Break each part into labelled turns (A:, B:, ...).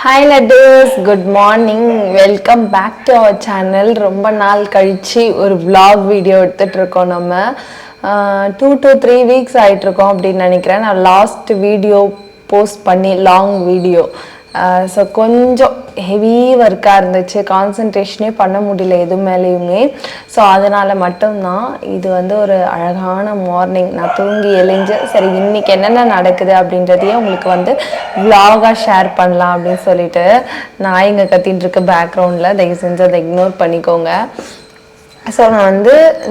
A: Hi லட்டூஸ், good morning. Welcome back to our channel. ரொம்ப நாள் கழித்து ஒரு vlog வீடியோ எடுத்துகிட்ருக்கோம். நம்ம 2 to 3 weeks ஆகிட்ருக்கோம் அப்படின்னு நினைக்கிறேன். நான் லாஸ்ட் வீடியோ போஸ்ட் பண்ணி லாங் வீடியோ. ஸோ கொஞ்சம் ஹெவி ஒர்க்காக இருந்துச்சு, கான்சன்ட்ரேஷனே பண்ண முடியல எது மேலேயுமே. ஸோ அதனால் மட்டும்தான் இது ஒரு அழகான மார்னிங். நான் தூங்கி எழுந்து சரி இன்றைக்கி என்னென்ன நடக்குது அப்படின்றதையும் உங்களுக்கு விலாகாக ஷேர் பண்ணலாம் அப்படின்னு சொல்லிட்டு நான் இங்கே கத்தின்னு இருக்க பேக்ரவுண்டில் தயவு செஞ்சு அதை இக்னோர் பண்ணிக்கோங்க. ஸோ நான்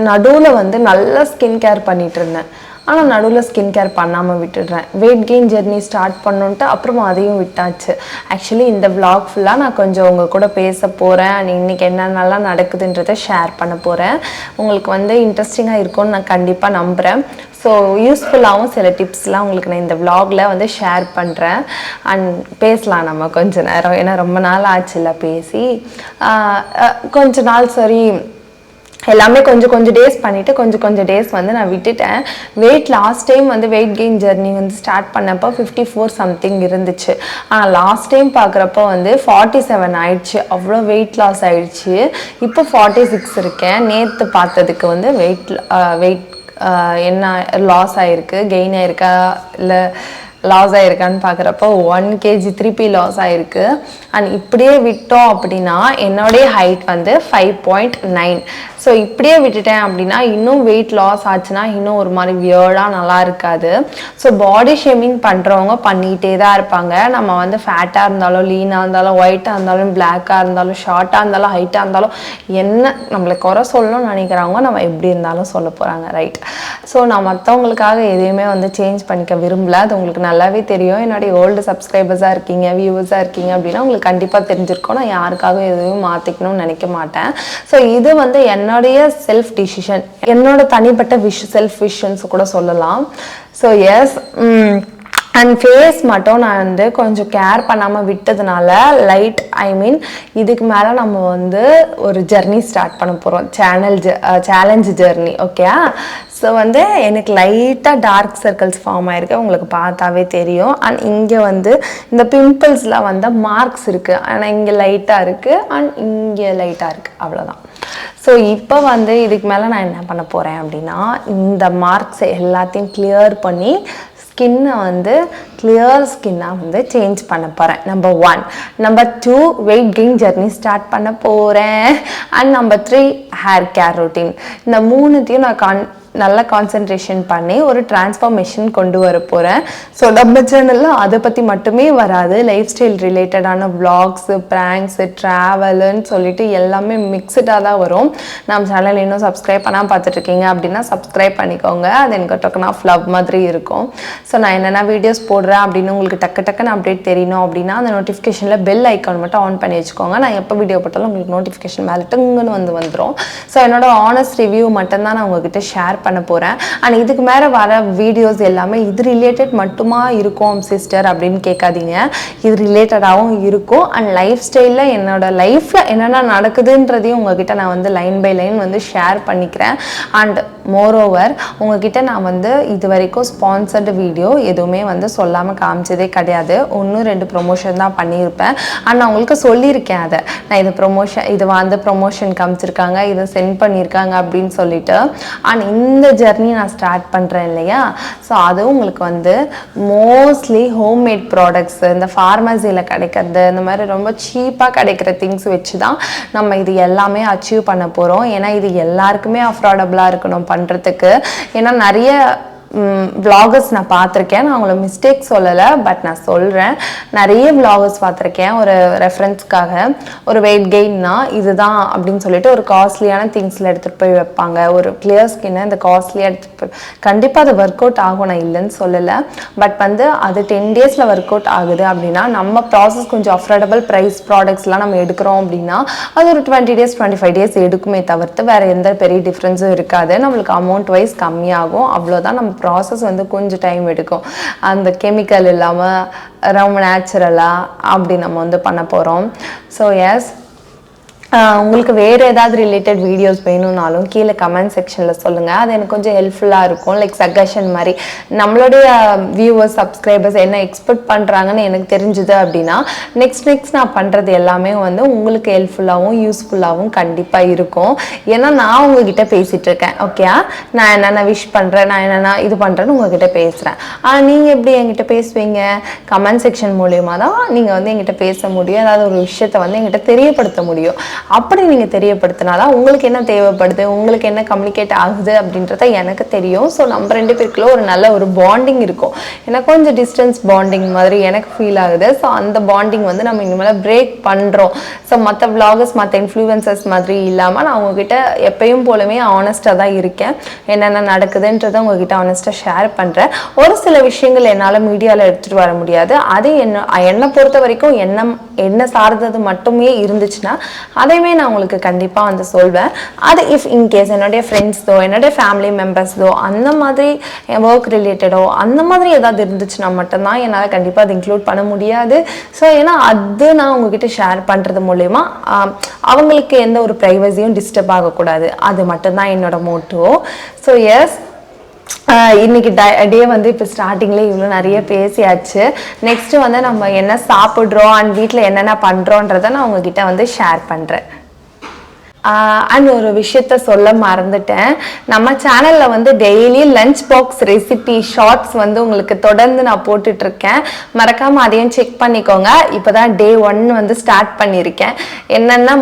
A: நடுவில் நல்லா ஸ்கின் கேர் பண்ணிகிட்டு இருந்தேன். ஆனால் நடுவில் ஸ்கின் கேர் பண்ணாமல் விட்டுடுறேன். வெயிட் கெயின் ஜெர்னி ஸ்டார்ட் பண்ணுன்ட்டு அப்புறமா அதையும் விட்டாச்சு. ஆக்சுவலி இந்த vlog ஃபுல்லாக நான் கொஞ்சம் உங்கள் கூட பேச போகிறேன். இன்றைக்கி என்னென்னலாம் நடக்குதுன்றதை ஷேர் பண்ண போகிறேன். உங்களுக்கு இன்ட்ரெஸ்டிங்காக இருக்கும்னு நான் கண்டிப்பாக நம்புகிறேன். ஸோ யூஸ்ஃபுல்லாகவும் சில டிப்ஸ்லாம் உங்களுக்கு நான் இந்த vlogல ஷேர் பண்ணுறேன். அண்ட் பேசலாம் நம்ம கொஞ்ச நேரம், ஏன்னா ரொம்ப நாள் ஆச்சுல்ல பேசி. கொஞ்ச நாள் சரி எல்லாமே கொஞ்சம் டேஸ் பண்ணிவிட்டு கொஞ்சம் டேஸ் நான் விட்டுட்டேன். Last time weight gain journey start பண்ணப்போ 54 சம்திங் இருந்துச்சு. ஆனால் லாஸ்ட் டைம் பார்க்குறப்போ 47 ஆயிடுச்சு. அவ்வளோ வெயிட் லாஸ் ஆயிடுச்சு. இப்போ 46 இருக்கேன். நேற்று பார்த்ததுக்கு வெயிட் என்ன லாஸ் ஆகிருக்கு, கெயின் ஆகிருக்கா இல்லை லாஸ் ஆகிருக்கான்னு பார்க்குறப்போ 1 kg திருப்பி லாஸ் ஆகிருக்கு. அண்ட் இப்படியே விட்டோம் அப்படின்னா என்னுடைய ஹைட் 5.9. ஸோ இப்படியே விட்டுட்டேன் அப்படின்னா இன்னும் வெயிட் லாஸ் ஆச்சுன்னா இன்னும் ஒரு மாதிரி வியர்டாக நல்லா இருக்காது. ஸோ பாடி ஷேமிங் பண்ணுறவங்க பண்ணிகிட்டே தான் இருப்பாங்க. நம்ம ஃபேட்டாக இருந்தாலும் லீனாக இருந்தாலும் ஒயிட்டாக இருந்தாலும் பிளாக்காக இருந்தாலும் ஷார்ட்டாக இருந்தாலும் ஹைட்டாக இருந்தாலும் என்ன நம்மளை குறை சொல்லணும்னு நினைக்கிறவங்க நம்ம எப்படி இருந்தாலும் சொல்ல போகிறாங்க, ரைட்? ஸோ நான் மற்றவங்களுக்காக எதையுமே சேஞ்ச் பண்ணிக்க விரும்பல. அது உங்களுக்கு நல்லாவே தெரியும். என்னுடைய ஓல்டு சப்ஸ்கிரைபர்ஸாக இருக்கீங்க, வியூவர்ஸாக இருக்கீங்க அப்படின்னா உங்களுக்கு கண்டிப்பாக தெரிஞ்சிருக்கும். நான் யாருக்காக எதுவும் மாற்றிக்கணும்னு நினைக்க மாட்டேன். ஸோ இது என்னுடைய செல்ஃப் டிசிஷன், என்னோட தனிப்பட்ட செல்ஃப் விஷன்ஸ் கூட சொல்லலாம். ஸோ எஸ், அண்ட் ஃபேஸ் மட்டும் நான் கொஞ்சம் கேர் பண்ணாமல் விட்டதுனால இதுக்கு மேலே நம்ம ஒரு ஜெர்னி ஸ்டார்ட் பண்ண போகிறோம். Challenge journey, okay? ஸோ எனக்கு லைட்டாக டார்க் சர்க்கிள்ஸ் ஃபார்ம் ஆகிருக்கு, உங்களுக்கு பார்த்தாவே தெரியும். அண்ட் இங்கே இந்த பிம்பிள்ஸில் மார்க்ஸ் இருக்குது. ஆனால் இங்கே லைட்டாக இருக்குது அண்ட் இங்கே லைட்டாக இருக்குது, அவ்வளோதான். ஸோ இப்போ இதுக்கு மேலே நான் என்ன பண்ண போகிறேன் அப்படின்னா இந்த மார்க்ஸை எல்லாத்தையும் கிளியர் பண்ணி ஸ்கின்னை கிளியர் ஸ்கின்னாக சேஞ்ச் பண்ண போகிறேன். Number 1. Number 2, weight gain journey start பண்ண போகிறேன். And number 3, hair care routine. இந்த மூணுத்தையும் நான் நல்லா கான்சென்ட்ரேஷன் பண்ணி ஒரு டிரான்ஸ்ஃபார்மேஷன் கொண்டு வர போகிறேன். ஸோ நம்ம சேனலில் அதை பற்றி மட்டுமே வராது. லைஃப் ஸ்டைல் ரிலேட்டடான விளாக்ஸு, ப்ராங்க்ஸு, ட்ராவலுன்னு சொல்லிட்டு எல்லாமே மிக்சடாக தான் வரும். நம்ம சேனல் இன்னும் சப்ஸ்கிரைப் பண்ணால் பார்த்துட்ருக்கீங்க அப்படின்னா சப்ஸ்கிரைப் பண்ணிக்கோங்க. அது எனக்கு டக்குன் ஆஃப் லவ் மாதிரி இருக்கும். ஸோ நான் என்னென்ன வீடியோஸ் போடுறேன் அப்படின்னு உங்களுக்கு டக்குன்னு அப்டேட் தெரியணும் அப்படின்னா அந்த நோட்டிஃபிகேஷனில் பெல் ஐக்கான் மட்டும் ஆன் பண்ணி வச்சுக்கோங்க. நான் எப்போ வீடியோ போட்டாலும் உங்களுக்கு நோட்டிஃபிகேஷன் மேலே டங்குன்னு வந்துடும். ஸோ என்னோட ஆனஸ்ட் ரிவ்யூ மட்டும்தான் நான் உங்ககிட்ட ஷேர் பண்ண போகிறேன். அண்ட் இதுக்கு மேலே வர வீடியோஸ் எல்லாமே இது ரிலேட்டட் மட்டுமா இருக்கும் சிஸ்டர் அப்படின்னு கேட்காதீங்க. இது ரிலேட்டடாகவும் இருக்கும். அண்ட் லைஃப் ஸ்டைலில் என்னோட லைஃப்பில் என்னென்ன நடக்குதுன்றதையும் உங்ககிட்ட நான் லைன் பை லைன் ஷேர் பண்ணிக்கிறேன். அண்ட் மோரோவர் உங்ககிட்ட நான் இது வரைக்கும் ஸ்பான்சர்டு வீடியோ எதுவுமே சொல்லாமல் காமிச்சதே கிடையாது. 1-2 ப்ரொமோஷன் தான் பண்ணியிருப்பேன். அண்ட் நான் உங்களுக்கு சொல்லியிருக்கேன் அதை நான் இது ப்ரொமோஷன் காமிச்சிருக்காங்க, இதை சென்ட் பண்ணியிருக்காங்க அப்படின்னு சொல்லிட்டு. அண்ட் இந்த ஜெர்னி நான் ஸ்டார்ட் பண்ணுறேன் இல்லையா? ஸோ அதுவும் உங்களுக்கு மோஸ்ட்லி ஹோம்மேட் ப்ராடக்ட்ஸ், இந்த ஃபார்மசியில் கிடைக்கிறது, இந்த மாதிரி ரொம்ப சீப்பாக கிடைக்கிற திங்ஸ் வச்சு தான் நம்ம இது எல்லாமே அச்சீவ் பண்ண போகிறோம். ஏன்னா இது எல்லாருக்குமே அஃபோர்டபுளாக இருக்கணும் பண்ணுறதுக்கு. ஏன்னா நிறைய விளாகர்ஸ் நான் பார்த்துருக்கேன். நான் அவங்கள மிஸ்டேக் சொல்லலை, பட் நான் சொல்கிறேன். நிறைய விளாகர்ஸ் பார்த்துருக்கேன். ஒரு ரெஃபரன்ஸ்க்காக ஒரு வெயிட் கெயின்னா இதுதான் அப்படின்னு சொல்லிட்டு ஒரு காஸ்ட்லியான திங்ஸில் எடுத்துகிட்டு போய் வைப்பாங்க. ஒரு கிளியர் ஸ்கின்னை இந்த காஸ்ட்லியாக எடுத்துகிட்டு போய் கண்டிப்பாக அது ஒர்க் அவுட் ஆகும், நான் இல்லைன்னு சொல்லலை. பட் அது 10 days ஒர்க் அவுட் ஆகுது அப்படின்னா நம்ம ப்ராசஸ் கொஞ்சம் அஃபோர்டபுள் ப்ரைஸ் ப்ராடக்ட்ஸ்லாம் நம்ம எடுக்கிறோம் அப்படின்னா அது ஒரு 20 days 25 days எடுக்குமே தவிர்த்து வேறு எந்த பெரிய டிஃப்ரென்ஸும் இருக்காது. நம்மளுக்கு அமௌண்ட் வைஸ் கம்மியாகும், அவ்வளோதான். நம்ம ப்ராசஸ் கொஞ்சம் டைம் எடுக்கும். அந்த கெமிக்கல் இல்லாமல் ரொம்ப நேச்சுரலாக அப்படி நம்ம பண்ண போகிறோம். ஸோ எஸ், உங்களுக்கு வேறு ஏதாவது ரிலேட்டட் வீடியோஸ் வேணும்னாலும் கீழே கமெண்ட் செக்ஷனில் சொல்லுங்கள். அது எனக்கு கொஞ்சம் ஹெல்ப்ஃபுல்லாக இருக்கும். லைக் சஜஷன் மாதிரி நம்மளுடைய வியூவர்ஸ் சப்ஸ்கிரைபர்ஸ் என்ன எக்ஸ்பெக்ட் பண்ணுறாங்கன்னு எனக்கு தெரிஞ்சுது அப்படின்னா நெக்ஸ்ட் நான் பண்ணுறது எல்லாமே வந்து உங்களுக்கு ஹெல்ப்ஃபுல்லாகவும் யூஸ்ஃபுல்லாகவும் கண்டிப்பாக இருக்கும். ஏன்னா நான் உங்ககிட்ட பேசிகிட்டு இருக்கேன். ஓகே, நான் என்னென்ன விஷ் பண்ணுறேன், நான் என்னென்ன இது பண்ணுறேன்னு உங்ககிட்ட பேசுகிறேன். ஆனால் நீங்கள் எப்படி என்கிட்ட பேசுவீங்க? கமெண்ட் செக்ஷன் மூலயமா தான் நீங்கள் வந்து என்கிட்ட பேச முடியும். ஏதாவது ஒரு விஷயத்தை வந்து என்கிட்ட தெரியப்படுத்த முடியும். அப்படி நீங்கள் தெரியப்படுத்தினாதான் உங்களுக்கு என்ன தேவைப்படுது, உங்களுக்கு என்ன கம்யூனிகேட் ஆகுது அப்படின்றத எனக்கு தெரியும். ஸோ நம்ம 2 பேருக்குள்ள ஒரு நல்ல ஒரு பாண்டிங் இருக்கும். எனக்கு கொஞ்சம் டிஸ்டன்ஸ் பாண்டிங் மாதிரி எனக்கு ஃபீல் ஆகுது. ஸோ அந்த பாண்டிங் வந்து நம்ம இனிமேல் பிரேக் பண்ணுறோம். ஸோ மற்ற விளாகர்ஸ் மற்ற இன்ஃப்ளூயன்சர்ஸ் மாதிரி இல்லாமல் நான் உங்ககிட்ட எப்பயும் போலவே ஆனஸ்டாக தான் இருக்கேன். என்னென்ன நடக்குதுன்றதை உங்ககிட்ட ஆனஸ்ட்டாக ஷேர் பண்ணுறேன். ஒரு சில விஷயங்கள் என்னால் மீடியாவில் எடுத்துகிட்டு வர முடியாது. அது என்னை பொறுத்த வரைக்கும் என்ன சார்ந்தது மட்டுமே இருந்துச்சுன்னா அதையுமே நான் உங்களுக்கு கண்டிப்பாக வந்து சொல்வேன். அது இஃப் இன்கேஸ் என்னுடைய ஃப்ரெண்ட்ஸோ என்னுடைய ஃபேமிலி மெம்பர்ஸோ அந்த மாதிரி ஒர்க் ரிலேட்டடோ அந்த மாதிரி ஏதாவது இருந்துச்சுன்னா மட்டும்தான் என்னால் கண்டிப்பாக அது இன்க்ளூட் பண்ண முடியாது. ஸோ ஏன்னா அது நான் உங்ககிட்ட ஷேர் பண்ணுறது மூலயமா அவங்களுக்கு எந்த ஒரு ப்ரைவசியும் டிஸ்டர்ப் ஆகக்கூடாது. அது மட்டும்தான் என்னோட மோட்டோ. ஸோ எஸ், இன்னைக்கு டே வந்து இப்போ ஸ்டார்டிங்லேயே இவ்வளோ நிறைய பேசியாச்சு. நெக்ஸ்ட்டு வந்து நம்ம என்ன சாப்பிட்றோம் அண்ட் வீட்டில் என்னென்ன பண்ணுறோன்றதை நான் உங்ககிட்ட வந்து ஷேர் பண்ணுறேன். அண்ட் ஒரு விஷயத்த சொல்ல மறந்துட்டேன். நம்ம சேனலில் வந்து daily lunch box recipe shorts வந்து உங்களுக்கு தொடர்ந்து நான் போட்டுட்ருக்கேன். மறக்காமல் அதையும் செக் பண்ணிக்கோங்க. இப்போ தான் டே 1 வந்து ஸ்டார்ட் பண்ணியிருக்கேன். என்னென்ன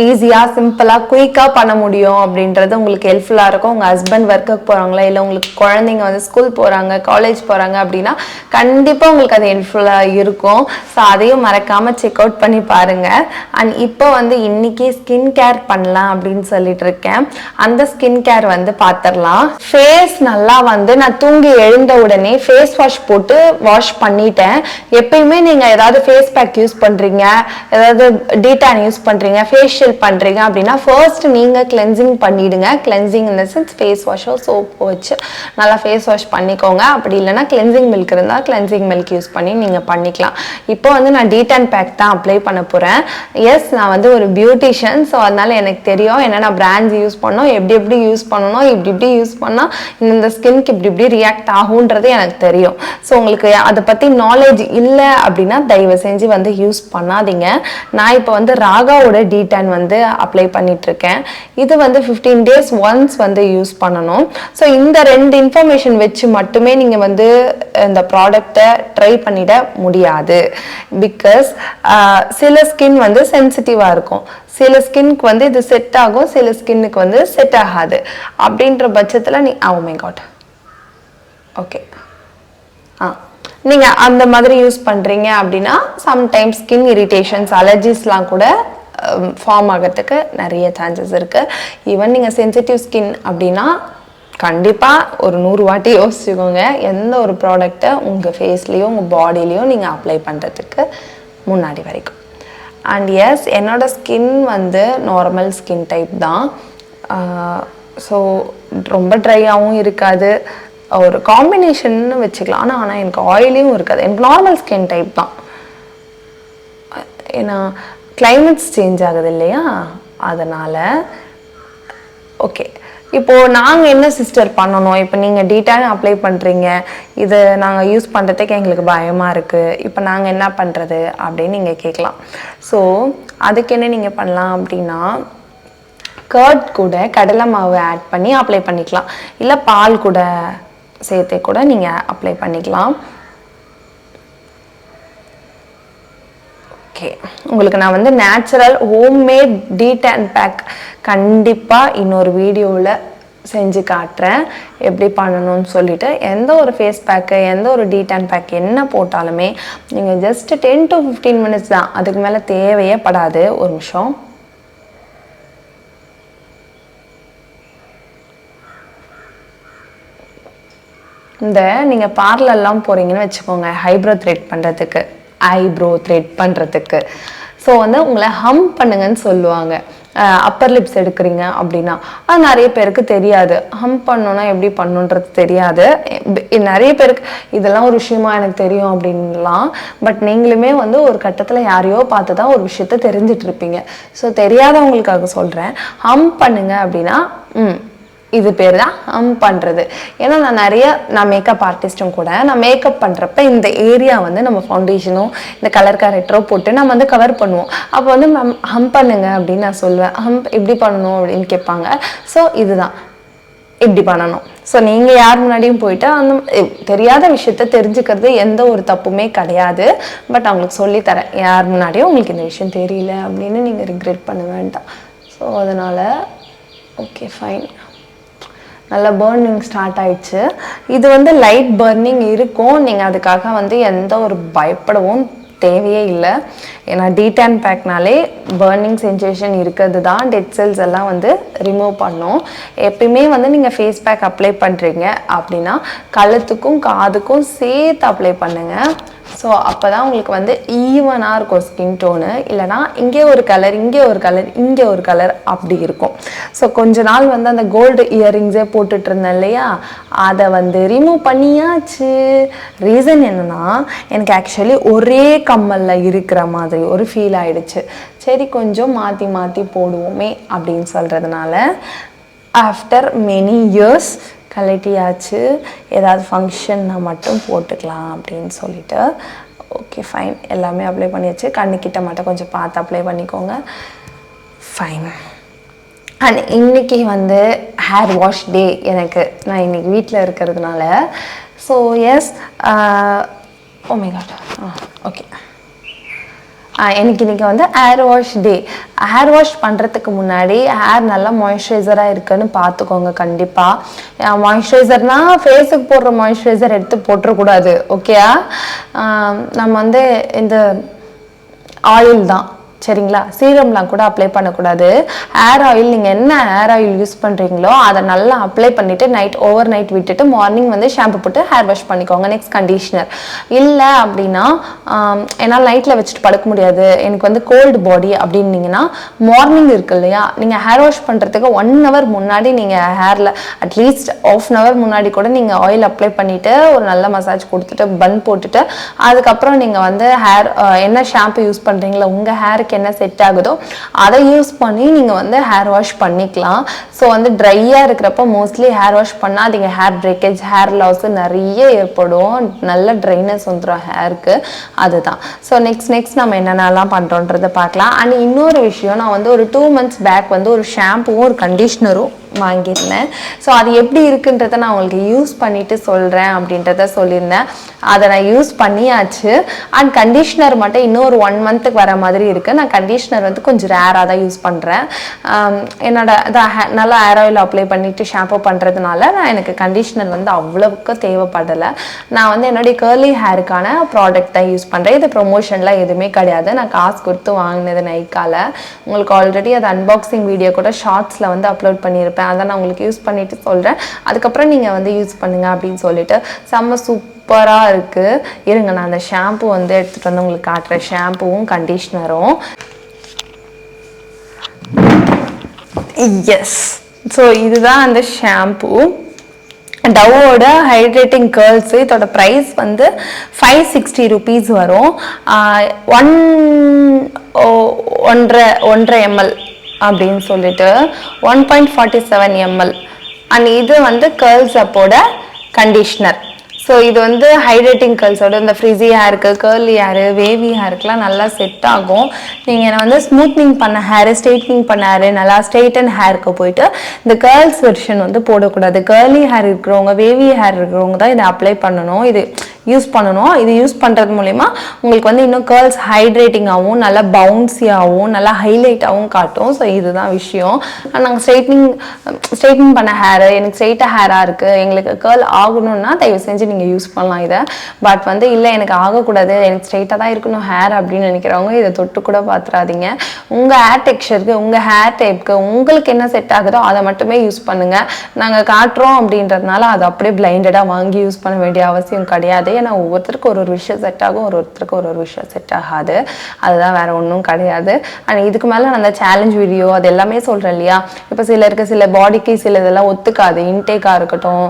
A: ஈஸியாக சிம்பிளாக குயிக்காக பண்ண முடியும் அப்படின்றது உங்களுக்கு ஹெல்ப்ஃபுல்லாக இருக்கும். உங்கள் ஹஸ்பண்ட் ஒர்க்குக்கு போகிறாங்களா, இல்லை உங்களுக்கு குழந்தைங்க வந்து ஸ்கூல் போகிறாங்க, காலேஜ் போகிறாங்க அப்படின்னா கண்டிப்பாக உங்களுக்கு அது ஹெல்ப்ஃபுல்லாக இருக்கும். ஸோ அதையும் மறக்காமல் செக் அவுட் பண்ணி பாருங்கள். அண்ட் இப்போ வந்து இன்றைக்கி ஸ்கின் கேர் பண்ணலாம் அப்படின்னு சொல்லிட்டு இருக்கேன். அந்த ஸ்கின் கேர் வந்து பார்த்துடலாம். ஃபேஸ் நல்லா வந்து நான் தூங்கி எழுந்த உடனே ஃபேஸ் வாஷ் போட்டு வாஷ் பண்ணிட்டேன். எப்பயுமே நீங்கள் ஏதாவது ஃபேஸ் பேக் யூஸ் பண்ணுறீங்க, ஏதாவது டீடான் யூஸ் பண்ணுறீங்க, ஃபேஷியல் பண்ணுறீங்க அப்படின்னா ஃபர்ஸ்ட் நீங்கள் கிளென்சிங் பண்ணிவிடுங்க. Cleansing in the sense face வாஷோ சோப்பு வச்சு நல்லா ஃபேஸ் வாஷ் பண்ணிக்கோங்க. அப்படி இல்லைனா கிளென்சிங் மில்க் இருந்தால் கிளென்சிங் மில்க் யூஸ் பண்ணி நீங்கள் பண்ணிக்கலாம். இப்போ வந்து நான் டீடான் பேக் தான் அப்ளை பண்ண போகிறேன். எஸ், நான் வந்து ஒரு பியூட்டிஷியன். ஸோ அதனால எனக்கு தெரியும் என்னென்ன பிராண்ட்ஸ் யூஸ் பண்ணோம், எப்படி யூஸ் பண்ணணும், இப்படி யூஸ் பண்ணால் இந்த ஸ்கின்க்கு இப்படி ரியாக்ட் ஆகுன்றது எனக்கு தெரியும். ஸோ உங்களுக்கு அதை பற்றி நாலேஜ் இல்லை அப்படின்னா தயவு செஞ்சு வந்து யூஸ் பண்ணாதீங்க. நான் இப்போ வந்து ராகாவோட டீடான் வந்து அப்ளை பண்ணிட்டுருக்கேன். இது வந்து 15 days ஒன்ஸ் வந்து யூஸ் பண்ணணும். ஸோ இந்த 2 இன்ஃபர்மேஷன் வச்சு மட்டுமே நீங்கள் வந்து இந்த ப்ராடக்டை ட்ரை பண்ணிட முடியாது. பிகாஸ் சில ஸ்கின் வந்து சென்சிட்டிவாக இருக்கும், சில ஸ்கின்க்கு வந்து இது செட் ஆகும், சில ஸ்கின்னுக்கு வந்து செட் ஆகாது. அப்படின்ற பட்சத்தில் மை காட் ஓகே நீங்கள் அந்த மாதிரி யூஸ் பண்ணுறீங்க அப்படின்னா சம்டைம்ஸ் ஸ்கின் இரிட்டேஷன்ஸ் அலர்ஜிஸ்லாம் கூட ஃபார்ம் ஆகிறதுக்கு நிறைய சான்சஸ் இருக்குது. ஈவன் நீங்கள் சென்சிட்டிவ் ஸ்கின் அப்படின்னா கண்டிப்பாக ஒரு 100 வாட்டி யோசிச்சுக்கோங்க எந்த ஒரு ப்ராடக்டை உங்கள் ஃபேஸ்லேயும் உங்கள் பாடியிலையும் நீங்கள் அப்ளை பண்ணுறதுக்கு முன்னாடி வரைக்கும். அண்ட் எஸ், என்னோட ஸ்கின் வந்து நார்மல் ஸ்கின் டைப் தான். ஸோ ரொம்ப ட்ரையாகவும் இருக்காது, ஒரு காம்பினேஷன்னு வச்சுக்கலாம். ஆனால் எனக்கு ஆயிலியும் இருக்காது. எனக்கு நார்மல் ஸ்கின் டைப் தான். ஏன்னா கிளைமேட்ஸ் சேஞ்ச் ஆகுது இல்லையா, அதனால். ஓகே, இப்போது நாங்கள் என்ன சிஸ்டர் பண்ணணும்? இப்போ நீங்கள் டீடான் அப்ளை பண்ணுறீங்க, இது நாங்கள் யூஸ் பண்ணுறதுக்கு எங்களுக்கு பயமாக இருக்குது, இப்போ நாங்கள் என்ன பண்ணுறது அப்படின்னு நீங்கள் கேட்கலாம். ஸோ அதுக்கு என்ன நீங்கள் பண்ணலாம் அப்படின்னா, கர்ட் கூட கடலை மாவு ஆட் பண்ணி அப்ளை பண்ணிக்கலாம். இல்லை பால் கூட சேர்த்து கூட நீங்கள் அப்ளை பண்ணிக்கலாம். ஓகே, உங்களுக்கு நான் வந்து நேச்சுரல் ஹோம்மேட் டீடான் பேக் கண்டிப்பாக இன்னொரு வீடியோவில் செஞ்சு காட்டுறேன் எப்படி பண்ணணும்னு சொல்லிட்டு. எந்த ஒரு ஃபேஸ் பேக்கு, எந்த ஒரு டீடான் பேக் என்ன போட்டாலுமே நீங்கள் ஜஸ்ட் 10 to 15 minutes தான், அதுக்கு மேலே தேவையே படாது. ஒரு நிமிஷம். இந்த நீங்கள் பார்லர்லாம் போகிறீங்கன்னு வச்சுக்கோங்க, ஐப்ரோ த்ரெட் பண்ணுறதுக்கு. ஸோ வந்து உங்களை ஹம் பண்ணுங்கன்னு சொல்லுவாங்க. அப்பர் லிப்ஸ் எடுக்கிறீங்க அப்படின்னா அது நிறைய பேருக்கு தெரியாது. ஹம்ப் பண்ணோன்னா எப்படி பண்ணுன்றது தெரியாது. நிறைய பேருக்கு இதெல்லாம் ஒரு விஷயமா எனக்கு தெரியும் அப்படின்லாம். பட் நீங்களுமே வந்து ஒரு கட்டத்தில் யாரையோ பார்த்து தான் ஒரு விஷயத்த தெரிஞ்சிட்டு இருப்பீங்க. ஸோ தெரியாதவங்களுக்காக சொல்கிறேன், ஹம்ப் பண்ணுங்க அப்படின்னா இது பேர் தான் ஹம்ப் பண்ணுறது. ஏன்னா நான் மேக்கப் ஆர்டிஸ்ட்டும் கூட, நான் மேக்கப் பண்ணுறப்ப இந்த ஏரியா வந்து நம்ம ஃபவுண்டேஷனும் இந்த கலர் கரெக்டரோ போட்டு நம்ம வந்து கவர் பண்ணுவோம். அப்போ வந்து ஹம்ப் பண்ணுங்க அப்படின்னு நான் சொல்லுவேன். ஹம்ப் எப்படி பண்ணணும் அப்படின்னு கேட்பாங்க. ஸோ இதுதான் இப்படி பண்ணணும். ஸோ நீங்கள் யார் முன்னாடியும் போயிட்டு அந்த தெரியாத விஷயத்த தெரிஞ்சுக்கிறது எந்த ஒரு தப்புமே கிடையாது. பட் அவங்களுக்கு சொல்லித்தரேன், யார் முன்னாடியும் உங்களுக்கு இந்த விஷயம் தெரியல அப்படின்னு நீங்கள் ரிக்ரெட் பண்ண வேண்டாம். ஸோ அதனால் ஓகே ஃபைன். நல்லா பர்னிங் ஸ்டார்ட் ஆயிடுச்சு. இது வந்து லைட் பர்னிங் இருக்கும். நீங்கள் அதுக்காக வந்து எந்த ஒரு பயப்படவும் தேவையே இல்லை. ஏன்னா டீடான் பேக்னாலே பர்னிங் சென்சேஷன் இருக்கிறது தான் டெட் செல்ஸ் எல்லாம் வந்து ரிமூவ் பண்ணும். எப்பயுமே வந்து நீங்கள் ஃபேஸ் பேக் அப்ளை பண்ணுறீங்க அப்படின்னா கழுத்துக்கும் காதுக்கும் சேர்த்து அப்ளை பண்ணுங்கள். ஸோ அப்போ தான் உங்களுக்கு வந்து ஈவனாக இருக்கும் ஸ்கின் டோனு. இல்லைனா இங்கே ஒரு கலர், இங்கே ஒரு கலர், இங்கே ஒரு கலர் அப்படி இருக்கும். ஸோ கொஞ்ச நாள் வந்து அந்த கோல்டு இயரிங்ஸே போட்டுட்டு இருந்தேன் இல்லையா, அதை வந்து ரிமூவ் பண்ணியாச்சு. ரீசன் என்னென்னா, எனக்கு ஆக்சுவலி ஒரே கம்மலில் இருக்கிற மாதிரி ஒரு ஃபீல் ஆயிடுச்சு. சரி கொஞ்சம் மாற்றி மாற்றி போடுவோமே அப்படின்னு சொல்கிறதுனால ஆஃப்டர் மெனி இயர்ஸ் கலட்டியாச்சு. ஏதாவது ஃபங்க்ஷன்னா மட்டும் போட்டுக்கலாம் அப்படின்னு சொல்லிட்டு ஓகே ஃபைன் எல்லாமே அப்ளை பண்ணியாச்சு. கண்ணுக்கிட்ட மட்டும் கொஞ்சம் பார்த்து அப்ளை பண்ணிக்கோங்க. ஃபைன். அண்ட் இன்றைக்கி வந்து ஹேர் வாஷ் டே எனக்கு. நான் இன்றைக்கி வீட்டில் இருக்கிறதுனால. So yes oh my god okay எனக்கு இன்றைக்கி வந்து hair wash day. Hair wash பண்ணுறதுக்கு முன்னாடி ஹேர் நல்லா மாய்ஸ்சரைசராக இருக்குன்னு பார்த்துக்கோங்க. கண்டிப்பாக மாய்ஸ்சரைசர்னால் ஃபேஸுக்கு போடுற மாய்ஸ்சரைசர் எடுத்து போட்டுறக்கூடாது. ஓகேயா? நம்ம வந்து இந்த ஆயில் தான் சரிங்களா, சீரம்லாம் கூட அப்ளை பண்ணக்கூடாது. ஹேர் ஆயில் நீங்கள் என்ன ஹேர் ஆயில் யூஸ் பண்ணுறீங்களோ அதை நல்லா அப்ளை பண்ணிவிட்டு ஓவர் நைட் விட்டுட்டு மார்னிங் வந்து ஷாம்பு போட்டு ஹேர் வாஷ் பண்ணிக்கோங்க. Next conditioner. இல்லை அப்படின்னா என்னால் நைட்டில் வச்சுட்டு படுக்க முடியாது, எனக்கு வந்து கோல்டு பாடி அப்படின்னீங்கன்னா மார்னிங் இருக்கு இல்லையா, நீங்கள் ஹேர் வாஷ் பண்ணுறதுக்கு 1 hour முன்னாடி நீங்கள் ஹேரில் அட்லீஸ்ட் ½ hour முன்னாடி கூட நீங்கள் ஆயில் அப்ளை பண்ணிவிட்டு ஒரு நல்ல மசாஜ் கொடுத்துட்டு பன் போட்டுட்டு அதுக்கப்புறம் நீங்கள் வந்து ஹேர் என்ன ஷாம்பு யூஸ் பண்ணுறீங்களோ உங்கள் ஹேருக்கு என்ன செட் ஆகுதோ அதை யூஸ் பண்ணி நீங்கள் வந்து ஹேர் வாஷ் பண்ணிக்கலாம். ஸோ வந்து ட்ரையாக இருக்கிறப்ப மோஸ்ட்லி ஹேர் வாஷ் பண்ணாதீங்க. ஹேர் பிரேக்கேஜ், ஹேர் லாஸ் நிறைய ஏற்படும். நல்ல ட்ரைனஸ் வந்துடும் ஹேருக்கு. அதுதான். ஸோ நெக்ஸ்ட் நம்ம என்னென்னலாம் பண்ணுறோன்றதை பார்க்கலாம். அண்ட் இன்னொரு விஷயம், நான் வந்து ஒரு 2 months பேக் வந்து ஒரு ஷாம்புவும் ஒரு கண்டிஷ்னரும் வாங்கியிருந்தேன். ஸோ அது எப்படி இருக்குன்றதை நான் உங்களுக்கு யூஸ் பண்ணிவிட்டு சொல்கிறேன் அப்படின்றத சொல்லியிருந்தேன். அதை நான் யூஸ் பண்ணியாச்சு. அண்ட் கண்டிஷ்னர் மட்டும் இன்னொரு 1 month வர மாதிரி இருக்குது. நான் கண்டிஷ்னர் வந்து கொஞ்சம் ரேராக தான் யூஸ் பண்ணுறேன். என்னோட நல்லா ஹேர் ஆயில் அப்ளை பண்ணிவிட்டு ஷாம்பு பண்ணுறதுனால எனக்கு கண்டிஷ்னர் வந்து அவ்வளவுக்கு தேவைப்படலை. நான் வந்து என்னுடைய கேர்லி ஹேருக்கான ப்ராடக்ட் தான் யூஸ் பண்ணுறேன். இது ப்ரொமோஷன்லாம் எதுவுமே கிடையாது. நான் காசு கொடுத்து வாங்கினது நைக்கால. உங்களுக்கு ஆல்ரெடி அது அன்பாக்சிங் வீடியோ கூட ஷார்ட்ஸில் வந்து அப்லோட் பண்ணியிருப்பேன். அதை நான் உங்களுக்கு யூஸ் பண்ணிவிட்டு சொல்கிறேன். அதுக்கப்புறம் நீங்கள் வந்து யூஸ் பண்ணுங்கள் அப்படின்னு சொல்லிட்டு செம்ம சூப்பராக இருக்குது. இருங்க நான் அந்த ஷாம்பு வந்து எடுத்துகிட்டு வந்து உங்களுக்கு காட்டுறேன். ஷாம்புவும் கண்டிஷ்னரும். எஸ், ஸோ இதுதான் அந்த ஷாம்பு. டவோட ஹைட்ரேட்டிங் கேர்ள்ஸ். இதோட ப்ரைஸ் வந்து 560 rupees வரும். 1.5 ml அப்படின்னு சொல்லிட்டு 1.47 ml. அண்ட் இது வந்து கேர்ள்ஸ் அப்போட கண்டிஷ்னர். ஸோ இது வந்து ஹைட்ரேட்டிங் கேர்ள்ஸோட இந்த ஃப்ரிஸி ஹேருக்கு, கேர்லி ஹேரு, வேவி ஹேருக்குலாம் நல்லா செட் ஆகும். நீங்கள் வந்து ஸ்மூத்னிங் பண்ண ஹேரு, ஸ்ட்ரெயிட்னிங் பண்ண ஹேரு, நல்லா ஸ்ட்ரெயிட்டன் ஹேருக்கு போயிட்டு இந்த கேர்ள்ஸ் வெர்ஷன் வந்து போடக்கூடாது. கேர்லி ஹேர் இருக்கிறவங்க, வேவி ஹேர் இருக்கிறவங்க தான் இதை அப்ளை பண்ணணும், இது யூஸ் பண்ணணும். இது யூஸ் பண்ணுறது மூலிமா உங்களுக்கு வந்து இன்னும் கேர்ள்ஸ் ஹைட்ரேட்டிங்காகவும் நல்லா பவுன்ஸியாகவும் நல்லா ஹைலைட்டாகவும் காட்டும். ஸோ இதுதான் விஷயம். நாங்கள் ஸ்ட்ரெயிட்னிங் பண்ண ஹேரு, எனக்கு ஸ்ட்ரெயிட்டாக ஹேராக இருக்குது, எங்களுக்கு கேர்ள் ஆகணும்னா தயவு செஞ்சு நீங்கள் யூஸ் பண்ணலாம் இதை. பட் வந்து இல்லை எனக்கு ஆகக்கூடாது, எனக்கு ஸ்ட்ரெயிட்டாக தான் இருக்கணும் ஹேர் அப்படின்னு நினைக்கிறவங்க இதை தொட்டு கூட பார்த்துறாதீங்க. உங்கள் ஹேர் டெக்ஸ்சருக்கு, உங்கள் ஹேர் டைப்புக்கு உங்களுக்கு என்ன செட் ஆகுதோ அதை மட்டுமே யூஸ் பண்ணுங்கள். நாங்கள் காட்டுறோம் அப்படின்றதுனால அதை அப்படியே பிளைண்டடாக வாங்கி யூஸ் பண்ண வேண்டிய அவசியம் கிடையாது. ஏன்னா ஒவ்வொருத்தருக்கு ஒரு விஷயம் செட் ஆகும், ஒருத்தருக்கு ஒரு விஷயம் செட் ஆகாது. அதுதான், வேறு ஒன்றும் கிடையாது. அண்ட் இதுக்கு மேலே நான் அந்த சேலஞ்ச் வீடியோ அது எல்லாமே சொல்கிறேன் இல்லையா. இப்போ சில பாடிக்கு சில இதெல்லாம் ஒத்துக்காது, இன்டேக்காக இருக்கட்டும்,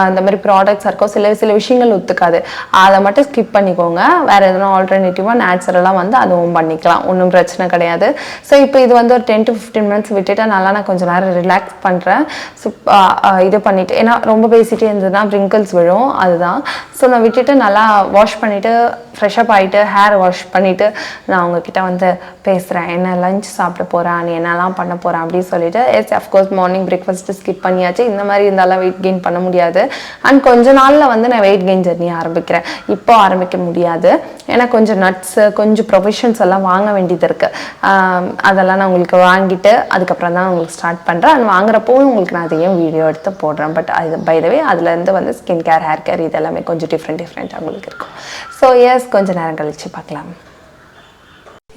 A: அந்த மாதிரி ப்ராடக்ட்ஸாக இருக்கும், சில விஷயங்கள் ஒத்துக்காது. அதை மட்டும் ஸ்கிப் பண்ணிக்கோங்க. வேறு எதுனா ஆல்டர்னேட்டிவாக நேச்சுரலாக வந்து அதுவும் பண்ணிக்கலாம், ஒன்றும் பிரச்சனை கிடையாது. ஸோ இப்போ இது வந்து ஒரு 10 to 15 minutes விட்டுட்டு நல்லா நான் கொஞ்சம் நேரம் ரிலாக்ஸ் பண்ணுறேன். ஸோ இது பண்ணிவிட்டு, ஏன்னா ரொம்ப பேசிகிட்டே இருந்ததுன்னா ரிங்கிள்ஸ் விழும், அதுதான். ஸோ நான் விட்டுட்டு நல்லா வாஷ் பண்ணிவிட்டு ஃப்ரெஷ்அப் ஆகிட்டு ஹேர் வாஷ் பண்ணிவிட்டு நான் உங்ககிட்ட வந்து பேசுகிறேன். என்ன லஞ்ச் சாப்பிட போகிறேன், நீ என்னெல்லாம் பண்ண போகிறேன் அப்படின்னு சொல்லிட்டு. Yes, of course morning breakfast skip பண்ணியாச்சு. இந்த மாதிரி இருந்தாலும் வெயிட் கெயின் பண்ண முடியாது. அண்ட் கொஞ்ச நாளில் வந்து நான் வெயிட் கெயின் ஜெர்னி ஆரம்பிக்கிறேன். இப்போ ஆரம்பிக்க முடியாது, ஏன்னா கொஞ்சம் நட்ஸு, கொஞ்சம் ப்ரொவிஷன்ஸ் எல்லாம் வாங்க வேண்டியது இருக்குது. அதெல்லாம் நான் உங்களுக்கு வாங்கிட்டு அதுக்கப்புறம் தான் உங்களுக்கு ஸ்டார்ட் பண்ணுறேன். அண்ட் வாங்குறப்போ உங்களுக்கு நான் அதையும் வீடியோ எடுத்து போடுறேன். பட் அது பை த வே அதுலேருந்து வந்து ஸ்கின் கேர், ஹேர் கேர் இது எல்லாமே கொஞ்சம் டிஃப்ரெண்ட்டாக உங்களுக்கு இருக்கும். ஸோ எஸ், கொஞ்சம் நேரம் கழித்து பார்க்கலாம்.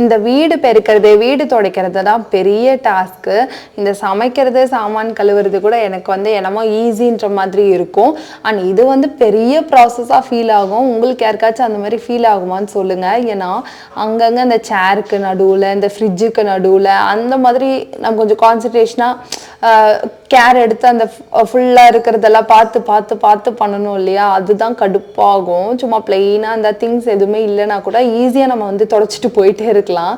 A: இந்த வீடு பெருக்கிறது, வீடு துடைக்கிறது தான் பெரிய டாஸ்க்கு. இந்த சமைக்கிறது, சாமான் கழுவுறது கூட எனக்கு வந்து என்னமோ ஈஸின்ற மாதிரி இருக்கும். அண்ட் இது வந்து பெரிய ப்ராசஸாக ஃபீல் ஆகும். உங்களுக்கு யாருக்காச்சும் அந்த மாதிரி ஃபீல் ஆகுமான்னு சொல்லுங்கள். ஏன்னா அங்கங்கே இந்த சேருக்கு நடுவில், இந்த ஃப்ரிட்ஜுக்கு நடுவில் அந்த மாதிரி நம்ம கொஞ்சம் கான்சன்ட்ரேஷனாக கேர் எடுத்து அந்த ஃபுல்லாக இருக்கிறதெல்லாம் பார்த்து பண்ணணும் இல்லையா. அதுதான் கடுப்பாகும். சும்மா பிளெயினாக அந்த திங்ஸ் எதுவுமே இல்லைன்னா கூட ஈஸியாக நம்ம வந்து தொடச்சிட்டு போயிட்டே இருக்கலாம்.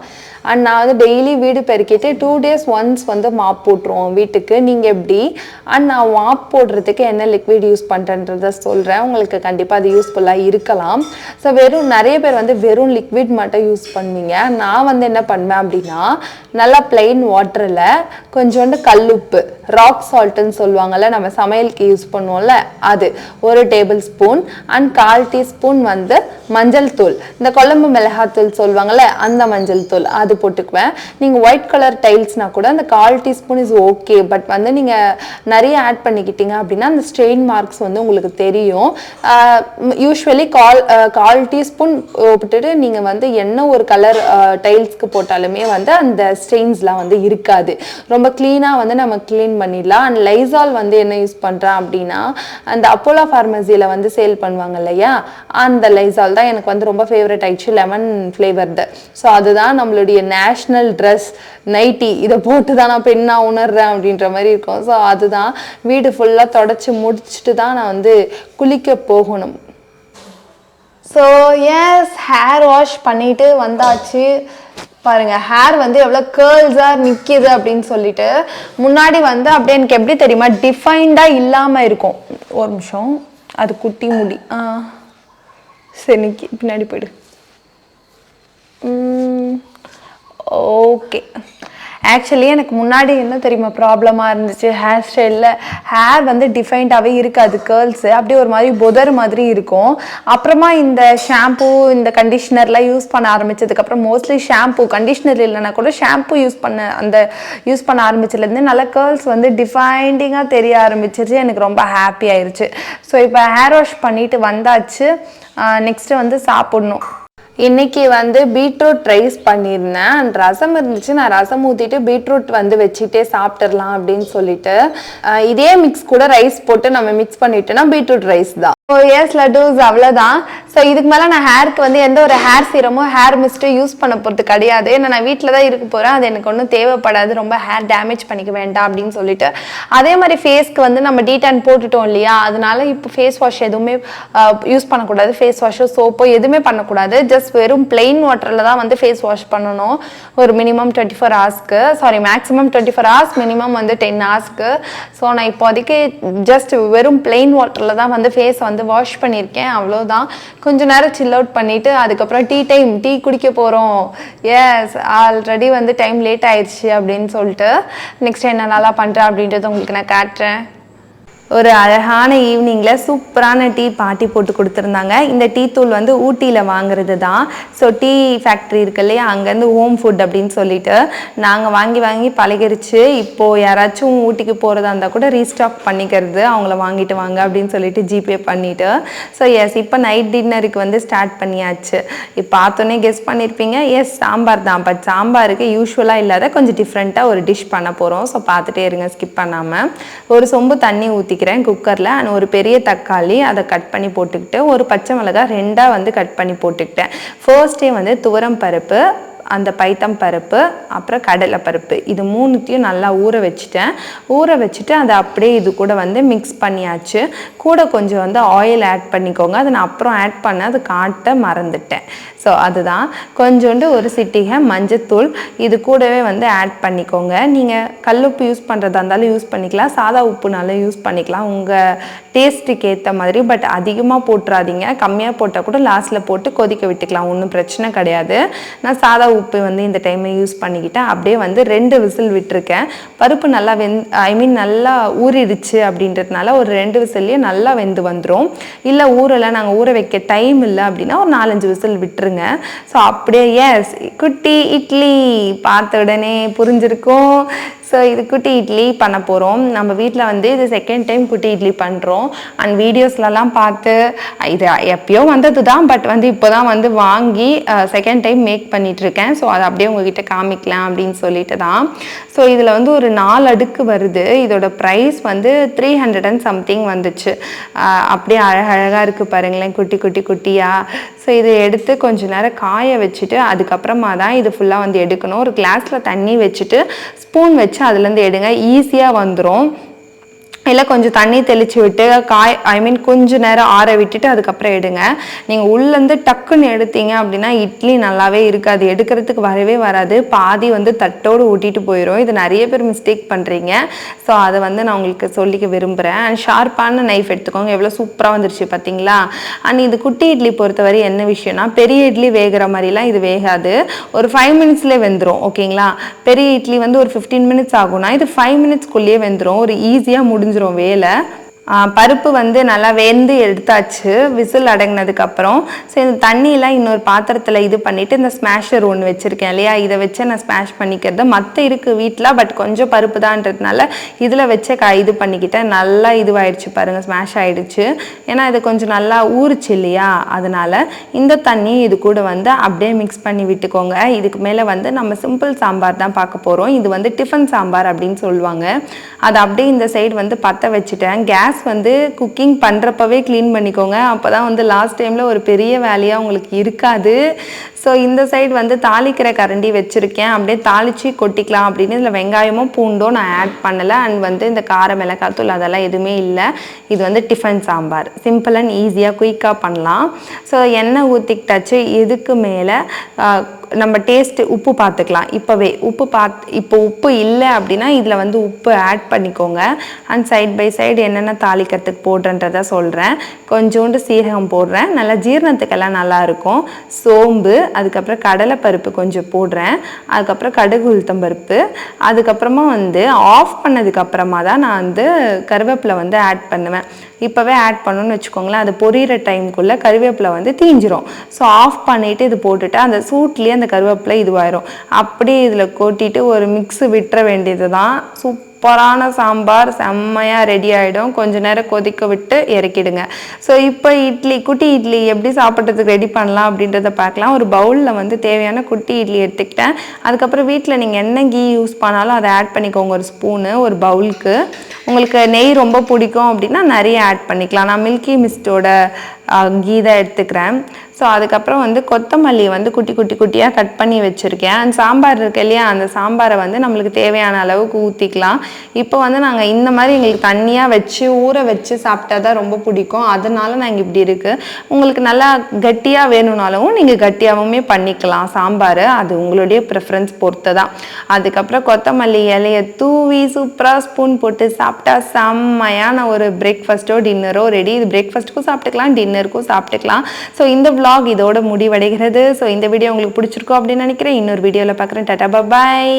A: அண்ட் நான் வந்து டெய்லி வீடு பெருக்கிட்டு 2 days ஒன்ஸ் வந்து மாப் போட்டுருவோம் வீட்டுக்கு. நீங்கள் எப்படி? அண்ட் நான் மாப் போடுறதுக்கு என்ன லிக்விட் யூஸ் பண்ணுறேன்றதை சொல்கிறேன், உங்களுக்கு கண்டிப்பாக அது யூஸ்ஃபுல்லாக இருக்கலாம். ஸோ நிறைய பேர் வந்து வெறும் லிக்விட் மட்டும் யூஸ் பண்ணுவீங்க. நான் வந்து என்ன பண்ணுவேன் அப்படின்னா, நல்லா பிளெயின் வாட்டரில் கொஞ்சோண்டு கல்லுப்பு, ராக் சால்ட்டுன்னு சொல்லுவாங்கள்ல, நம்ம சமையலுக்கு யூஸ் பண்ணுவோம்ல, அது 1 tablespoon அண்ட் 1/4 teaspoon வந்து மஞ்சள் தூள், இந்த குழம்பு மிளகாத்தூள் சொல்லுவாங்கள்ல அந்த மஞ்சள் தூள், அது போட்டுக்குவேன். நீங்கள் ஒயிட் கலர் டைல்ஸ்னால் கூட அந்த 1/4 teaspoon இஸ் ஓகே. பட் வந்து நீங்கள் நிறைய ஆட் பண்ணிக்கிட்டீங்க அப்படின்னா அந்த ஸ்ட்ரெயின் மார்க்ஸ் வந்து உங்களுக்கு தெரியும். யூஸ்வலி 1/4 teaspoon போட்டுட்டு நீங்கள் வந்து என்ன ஒரு கலர் டைல்ஸ்க்கு போட்டாலுமே வந்து அந்த ஸ்ட்ரெயின்ஸ்லாம் வந்து இருக்காது. ரொம்ப க்ளீனாக வந்து நம்ம க்ளீன் பண்ணிடலாம். அண்ட் லைசால் வந்து என்ன யூஸ் பண்ணுறேன் அப்படின்னா, அந்த அப்போலோ ஃபார்மசியில் வந்து சேல் பண்ணுவாங்க இல்லையா, அந்த லைசால் தான் எனக்கு வந்து ரொம்ப ஃபேவரட் ஆயிடுச்சு, லெமன் ஃப்ளேவர்டு. ஸோ அதுதான் நம்மளுடைய நேஷ்னல் ட்ரெஸ், நைட்டி. இதை போட்டு தான் நான் பெண்ணாக உணர்றேன் அப்படின்ற மாதிரி இருக்கும். ஸோ அதுதான் வீடு ஃபுல்லாக தொடச்சி முடிச்சுட்டு தான் நான் வந்து குளிக்க போகணும். ஸோ எஸ், ஹேர் வாஷ் பண்ணிட்டு வந்தாச்சு. பாருங்க, ஹேர் வந்து எவ்வளோ கேர்ள்ஸாக நிற்கிது அப்படின்னு சொல்லிட்டு. முன்னாடி வந்து அப்படியே எனக்கு எப்படி தெரியுமா, டிஃபைன்டாக இல்லாமல் இருக்கும். ஒரு நிமிஷம், அது குட்டி முடி. சரி, நிற்கி பின்னாடி போய்டு. ஓகே. ஆக்சுவலி எனக்கு முன்னாடி என்ன தெரியுமா ப்ராப்ளமாக இருந்துச்சு, ஹேர் ஸ்டைலில் ஹேர் வந்து டிஃபைன்டாகவே இருக்காது, கேர்ள்ஸு அப்படியே ஒரு மாதிரி புதர் மாதிரி இருக்கும். அப்புறமா இந்த ஷாம்பூ, இந்த கண்டிஷ்னர்லாம் யூஸ் பண்ண ஆரம்பித்ததுக்கப்புறம், மோஸ்ட்லி ஷாம்பூ, கண்டிஷ்னர் இல்லைன்னா கூட ஷாம்பூ யூஸ் பண்ண ஆரம்பிச்சதுலேருந்து நல்லா கேர்ள்ஸ் வந்து டிஃபைண்டிங்காக தெரிய ஆரம்பிச்சிருச்சு. எனக்கு ரொம்ப ஹாப்பி ஆயிடுச்சு. ஸோ இப்போ ஹேர் வாஷ் பண்ணிவிட்டு வந்தாச்சு. நெக்ஸ்ட்டு வந்து சாப்பிட்ணும். இன்றைக்கி வந்து பீட்ரூட் ரைஸ் பண்ணியிருந்தேன். அண்ட் ரசம் இருந்துச்சு, நான் ரசம் ஊற்றிட்டு பீட்ரூட் வந்து வச்சுட்டே சாப்பிட்டுடலாம் அப்படின்னு சொல்லிட்டு, இதே மிக்ஸ் கூட ரைஸ் போட்டு நம்ம மிக்ஸ் பண்ணிட்டோன்னா பீட்ரூட் ரைஸ் தான். ஸோ எஸ் லட்டூஸ், அவ்வளோதான். ஸோ இதுக்கு மேலே நான் ஹேருக்கு வந்து எந்த ஒரு ஹேர் சீரமோ ஹேர் மிஸ்ட்டோ யூஸ் பண்ண போகிறது கிடையாது. ஏன்னா நான் வீட்டில் தான் இருக்க போகிறேன், அது எனக்கு ஒன்றும் தேவைப்படாது, ரொம்ப ஹேர் டேமேஜ் பண்ணிக்க வேண்டாம் அப்படின்னு சொல்லிட்டு. அதே மாதிரி ஃபேஸ்க்கு வந்து நம்ம டீடான் போட்டுட்டோம் இல்லையா, அதனால இப்போ ஃபேஸ் வாஷ் எதுவுமே யூஸ் பண்ணக்கூடாது. ஃபேஸ் வாஷோ சோப்போ எதுவுமே பண்ணக்கூடாது. ஜஸ்ட் வெறும் பிளெயின் வாட்டரில் தான் வந்து ஃபேஸ் வாஷ் பண்ணணும். ஒரு மினிமம் 24 ஹவர்ஸ்க்கு, சாரி மேக்ஸிமம் 24 ஹவர்ஸ், மினிமம் வந்து 10 ஹவர்ஸ்க்கு. ஸோ நான் இப்போதைக்கு ஜஸ்ட் வெறும் பிளெயின் வாட்டரில் தான் வந்து ஃபேஸ் வந்து வாஷ் பண்ணியிருக்கேன், அவ்வளோதான். கொஞ்ச நேரம் சில் அவுட் பண்ணிவிட்டு அதுக்கப்புறம் டீ குடிக்க போகிறோம். எஸ், ஆல்ரெடி வந்து டைம் லேட் ஆயிடுச்சு அப்படின்னு சொல்லிட்டு நெக்ஸ்ட் என்ன நல்லா பண்ணுறேன் அப்படின்றத உங்களுக்கு நான் காட்டுறேன். ஒரு அழகான ஈவினிங்கில் சூப்பரான டீ பாட்டி போட்டு கொடுத்துருந்தாங்க. இந்த டீ தூள் வந்து ஊட்டியில் வாங்குறது தான். ஸோ டீ ஃபேக்ட்ரி இருக்கு இல்லையா, அங்கேருந்து ஹோம் ஃபுட் அப்படின்னு சொல்லிட்டு நாங்கள் வாங்கி பழகிருச்சு. இப்போது யாராச்சும் ஊட்டிக்கு போகிறதா இருந்தால் கூட ரீஸ்டாக் பண்ணிக்கிறது, அவங்கள வாங்கிட்டு வாங்க அப்படின்னு சொல்லிட்டு ஜிபே பண்ணிவிட்டு. ஸோ எஸ், இப்போ நைட் டின்னருக்கு வந்து ஸ்டார்ட் பண்ணியாச்சு. இப்போ பார்த்தோன்னே கெஸ் பண்ணியிருப்பீங்க, எஸ் சாம்பார் தான். பட் சாம்பாருக்கு யூஸ்வலாக இல்லாத கொஞ்சம் டிஃப்ரெண்ட்டாக ஒரு டிஷ் பண்ண போகிறோம். ஸோ பார்த்துட்டே இருங்க, ஸ்கிப் பண்ணாமல். ஒரு சொம்பு தண்ணி ஊற்றி ஊற்றிக்கிறேன் குக்கரில். அண்ட் ஒரு பெரிய தக்காளி அதை கட் பண்ணி போட்டுக்கிட்டு ஒரு பச்சை மிளகாய் 2 வந்து கட் பண்ணி போட்டுக்கிட்டேன். ஃபர்ஸ்டே வந்து துவரம் பருப்பு, அந்த பைத்தம் பருப்பு, அப்புறம் கடலை பருப்பு, இது 3த்தையும் நல்லா ஊற வச்சுட்டேன். ஊற வச்சுட்டு அதை அப்படியே இது கூட வந்து மிக்ஸ் பண்ணியாச்சு. கூட கொஞ்சம் வந்து ஆயில் ஆட் பண்ணிக்கோங்க. அதை நான் அப்புறம் ஆட் பண்ண அது காட்ட மறந்துட்டேன். ஸோ அதுதான் கொஞ்சோண்டு ஒரு சிட்டிகை மஞ்சத்தூள் இது கூடவே வந்து ஆட் பண்ணிக்கோங்க. நீங்கள் கல்லுப்பு யூஸ் பண்ணுறதா இருந்தாலும் யூஸ் பண்ணிக்கலாம், சாதா உப்புனாலும் யூஸ் பண்ணிக்கலாம் உங்கள் டேஸ்ட்டுக்கு ஏற்ற மாதிரி. பட் அதிகமாக போட்டுறாதீங்க, கம்மியாக போட்டால் கூட லாஸ்ட்டில் போட்டு கொதிக்க விட்டுக்கலாம், ஒன்றும் பிரச்சனை கிடையாது. நான் சாதா உப்பு வந்து இந்த டைம் யூஸ் பண்ணிக்கிட்டேன். அப்படியே வந்து 2 விசில் விட்டுருக்கேன். பருப்பு நல்லா நல்லா ஊறிடுச்சு அப்படின்றதுனால ஒரு 2 விசில்லையே நல்லா வெந்து வந்துடும். இல்லை ஊறலை, நாங்கள் ஊற வைக்க டைம் இல்லை அப்படின்னா ஒரு 4-5 விசில் விட்டுருங்க. ஸோ அப்படியே எஸ் குட்டி இட்லி பார்த்த உடனே புரிஞ்சிருக்கும். ஸோ இது குட்டி இட்லி பண்ண போகிறோம். நம்ம வீட்டில் வந்து இது செகண்ட் டைம் குட்டி இட்லி பண்ணுறோம். அண்ட் வீடியோஸ்லலாம் பார்த்து இது எப்பயோ வந்தது தான், பட் வந்து இப்போ தான் வந்து வாங்கி செகண்ட் டைம் மேக் பண்ணிகிட்ருக்கேன். ஸோ அதை அப்படியே உங்ககிட்ட காமிக்கலாம் அப்படின்னு சொல்லிட்டு தான். ஸோ இதில் வந்து ஒரு 4 அடுக்கு வருது. இதோட ப்ரைஸ் வந்து 300 and something வந்துச்சு. அப்படியே அழகழகாக இருக்குது பாருங்களேன், குட்டி குட்டி குட்டியாக. ஸோ இதை எடுத்து கொஞ்சம் நேரம் காய வச்சுட்டு அதுக்கப்புறமா தான் இது ஃபுல்லாக வந்து எடுக்கணும். ஒரு கிளாஸில் தண்ணி வச்சுட்டு ஸ்பூன் வச்சு அதுலேருந்து எடுங்க, ஈஸியாக வந்துடும். இல்லை கொஞ்சம் தண்ணி தெளித்து விட்டு கொஞ்சம் நேரம் ஆற விட்டுட்டு அதுக்கப்புறம் எடுங்க. நீங்கள் உள்ளேருந்து டக்குன்னு எடுத்தீங்க அப்படின்னா இட்லி நல்லாவே இருக்காது, எடுக்கிறதுக்கு வரவே வராது, பாதி வந்து தட்டோடு ஊட்டிட்டு போயிடும். இது நிறைய பேர் மிஸ்டேக் பண்ணுறீங்க. ஸோ அதை வந்து நான் உங்களுக்கு சொல்லிக்க விரும்புகிறேன். அண்ட் ஷார்ப்பான நைஃப் எடுத்துக்கோங்க. எவ்வளோ சூப்பராக வந்துருச்சு பார்த்தீங்களா. அண்ட் இது குட்டி இட்லி பொறுத்தவரை என்ன விஷயம்னா, பெரிய இட்லி வேகிற மாதிரிலாம் இது வேகாது, ஒரு 5 மினிட்ஸ்லேயே வெந்துடும். ஓகேங்களா, பெரிய இட்லி வந்து ஒரு 15 மினிட்ஸ் ஆகும்னா இது 5 மினிட்ஸ்க்குள்ளேயே வெந்துடும். ஒரு ஈஸியாக முடிஞ்சிடும் வேலை. பருப்பு வந்து நல்லா வெந்து எடுத்தாச்சு விசில் அடங்கினதுக்கப்புறம். ஸோ இந்த தண்ணியெலாம் இன்னொரு பாத்திரத்தில் இது பண்ணிவிட்டு இந்த ஸ்மாஷர் ஒன்று வச்சுருக்கேன் இல்லையா, இதை வச்சு நான் ஸ்மாஷ் பண்ணிக்கிறது. மற்ற இருக்குது வீட்டில், பட் கொஞ்சம் பருப்பு தான்றதுனால இதில் வச்சு இது பண்ணிக்கிட்டேன். நல்லா இதுவாகிடுச்சு பாருங்கள், ஸ்மாஷ் ஆகிடுச்சு. ஏன்னா இது கொஞ்சம் நல்லா ஊறுச்சு இல்லையா, அதனால் இந்த தண்ணி இது கூட வந்து அப்படியே மிக்ஸ் பண்ணி விட்டுக்கோங்க. இதுக்கு மேலே வந்து நம்ம சிம்பிள் சாம்பார் தான் பார்க்க போகிறோம். இது வந்து டிஃபன் சாம்பார் அப்படின்னு சொல்லுவாங்க. அதை அப்படியே இந்த சைடு வந்து பற்ற வச்சுட்டேன். கேஸ் வந்து குக்கிங் பண்ணுறப்பவே க்ளீன் பண்ணிக்கோங்க, அப்போ தான் வந்து லாஸ்ட் டைமில் ஒரு பெரிய வேலையாக உங்களுக்கு இருக்காது. ஸோ இந்த சைடு வந்து தாளிக்கிற கரண்டி வச்சுருக்கேன், அப்படியே தாளித்து கொட்டிக்கலாம் அப்படின்னு. இதில் வெங்காயமும் பூண்டும் நான் ஆட் பண்ணலை. அண்ட் வந்து இந்த கார மிளகாத்தூள் அதெல்லாம் எதுவுமே இல்லை. இது வந்து டிஃபன் சாம்பார், சிம்பிள் அண்ட் ஈஸியாக குயிக்காக பண்ணலாம். ஸோ எண்ணெய் ஊற்றிக்கிட்டாச்சு. இதுக்கு மேலே நம்ம டேஸ்ட்டு உப்பு பார்த்துக்கலாம். இப்போவே இப்போ உப்பு இல்லை அப்படின்னா இதில் வந்து உப்பு ஆட் பண்ணிக்கோங்க. அண்ட் சைட் பை சைடு என்னென்ன தாளிக்கிறதுக்கு போடுறன்றதை சொல்கிறேன். கொஞ்சோண்டு சீரகம் போடுறேன், நல்லா ஜீரணத்துக்கெல்லாம் நல்லாயிருக்கும். சோம்பு, அதுக்கப்புறம் கடலை பருப்பு கொஞ்சம் போடுறேன், அதுக்கப்புறம் கடுகு உளுத்தம் பருப்பு, அதுக்கப்புறமா வந்து ஆஃப் பண்ணதுக்கப்புறமா தான் நான் வந்து கருவேப்பிலை வந்து ஆட் பண்ணுவேன். இப்போவே ஆட் பண்ணணும்னு வச்சுக்கோங்களேன், அது பொரியிற டைமுக்குள்ளே கருவேப்பிலை வந்து தீஞ்சிரும். ஸோ ஆஃப் பண்ணிவிட்டு இது போட்டுட்டு அந்த சூட்லேயே அந்த கருவேப்பிலை இதுவாயிரும். அப்படியே இதில் கொட்டிட்டு ஒரு மிக்ஸு விட்டுற வேண்டியது தான். சூப்பரான சாம்பார் செம்மையாக ரெடி ஆகிடும். கொஞ்சம் நேரம் கொதிக்க விட்டு இறக்கிடுங்க. ஸோ இப்போ குட்டி இட்லி எப்படி சாப்பிட்றதுக்கு ரெடி பண்ணலாம் அப்படின்றத பார்க்கலாம். ஒரு பவுலில் வந்து தேவையான குட்டி இட்லி எடுத்துக்கிட்டேன். அதுக்கப்புறம் வீட்டில் நீங்கள் என்ன கீ யூஸ் பண்ணாலும் அதை ஆட் பண்ணிக்கோங்க, ஒரு ஸ்பூனு ஒரு பவுலுக்கு. உங்களுக்கு நெய் ரொம்ப பிடிக்கும் அப்படின்னா நிறைய ஆட் பண்ணிக்கலாம். நான் மில்கி மிஸ்டோட கீ தான் எடுத்துக்கிறேன். ஸோ அதுக்கப்புறம் வந்து கொத்தமல்லி வந்து குட்டி குட்டி குட்டியாக கட் பண்ணி வச்சுருக்கேன். அந்த சாம்பார் இருக்கு இல்லையா, அந்த சாம்பாரை வந்து நம்மளுக்கு தேவையான அளவுக்கு ஊற்றிக்கலாம். இப்போ வந்து நாங்கள் இந்த மாதிரி எங்களுக்கு தண்ணியாக வச்சு ஊற வச்சு சாப்பிட்டா தான் ரொம்ப பிடிக்கும், அதனால நாங்கள் இப்படி இருக்குது. உங்களுக்கு நல்லா கட்டியாக வேணும்னாலும் நீங்கள் கட்டியாகவுமே பண்ணிக்கலாம் சாம்பார், அது உங்களுடைய ப்ரிஃபரன்ஸ் பொறுத்து தான். அதுக்கப்புறம் கொத்தமல்லி இலையை தூவி சூப்பராக ஸ்பூன் போட்டு சாப்பிட்டா செம்மையான ஒரு பிரேக்ஃபாஸ்ட்டோ டின்னரோ ரெடி. இது பிரேக்ஃபாஸ்ட்டுக்கும் சாப்பிட்டுக்கலாம், டின்னருக்கும் சாப்பிட்டுக்கலாம். ஸோ இந்த vlog இதோட முடிவடைகிறது. ஸோ இந்த வீடியோ உங்களுக்கு பிடிச்சிருக்கோம் அப்படின்னு நினைக்கிறேன். இன்னொரு வீடியோவில் பார்க்குறேன். டாடா பாய்.